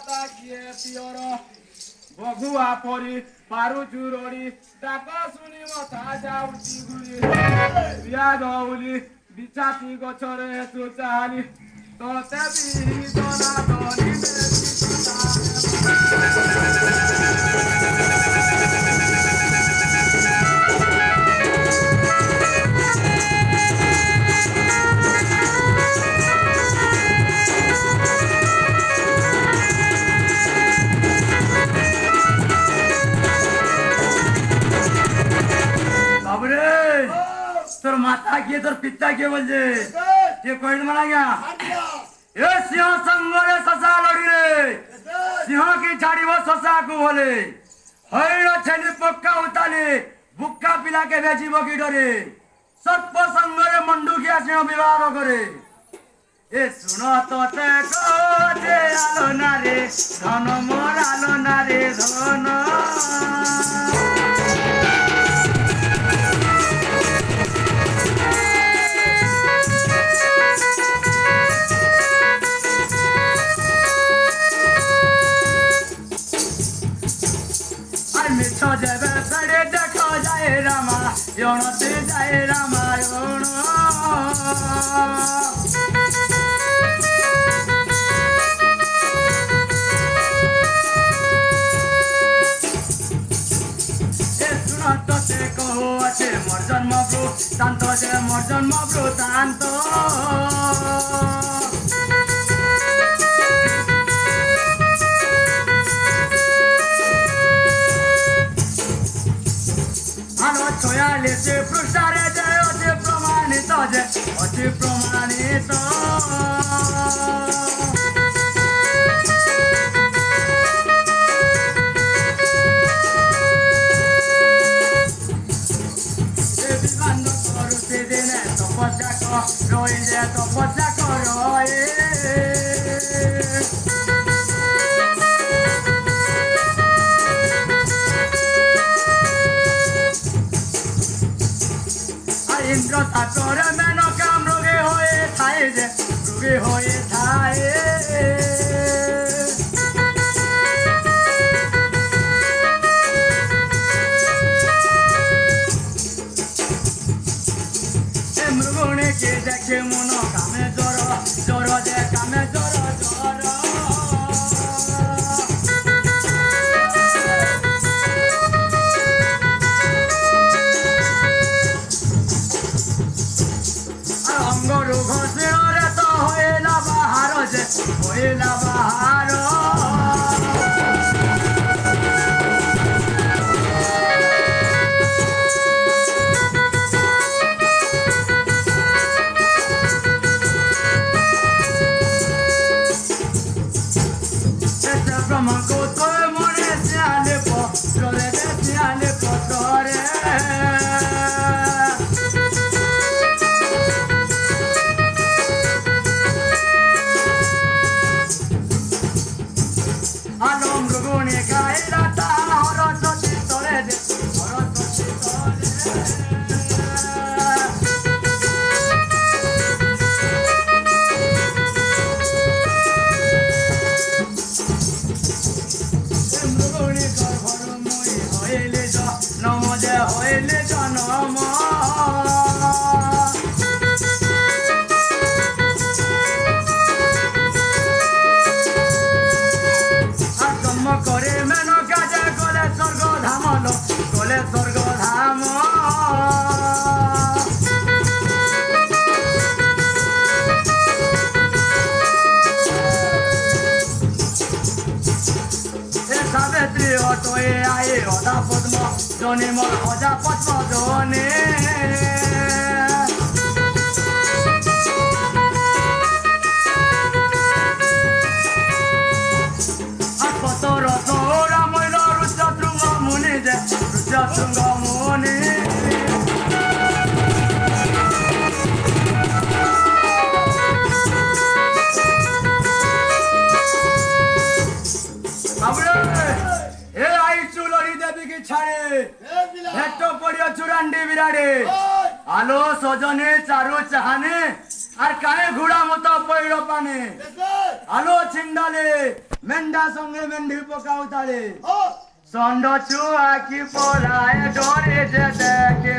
माता किए पियर बघुआ परी पारु चुरड़ी डाक शुणी मथा जाऊची गुरी बिया दौली बिछाती गछरे हेतु चाली तोते भी दना दनी तोर माता किए तोर पिता किए बोलছে ये कोई मारा गया ये सिंह संगरे ससा लड़ी रे सिंह की छाड़ीबो ससा को बोले हईर छेली पक्का उताले बुक्का पिला के बेचीबो की डरे सर्प संगरे मंडू की सिंह विवाह करे ए सुनो तो ते कोते आलो ना रे धन मोर आलो ना रे धन मिठो जेबे सड़े देखो जाए रामा योनते जाए रामा योन ए सुनो तो ते कहो अच्छे मोर जन्म ब्रो तांतो जे मोर जन्म ब्रो तांतो छोयाले पृष्ठारे जय अति प्रमाणित जय अति प्रमाणित करुते दिने तपस्या रही तपस्या कर इंद्र सातरे मेनो काम रोगे होए थाए जे रोगे होए थाए ए मृगुणे के देखे मनो कामे जोर जोर जे कामे जोर जोर होएला बाहर ब्रह्म को तो मने सियाले पत्रे सियाले पत्रे Johnny Mo Oja Patmo Johnny Apotoro Tora Moilo Rucha Trunga Muni de Rucha Trunga Muni चुरांडी Birade आलो सजने चारू चाहने और কাহে ঘোড়া মতো পইড় পানে আলো ছিন্ডালে মেন্ডা সঙ্গে মেন্ডি পোকা উতালে ষণ্ড চুয়া কি পলায় ডরে যে দেখে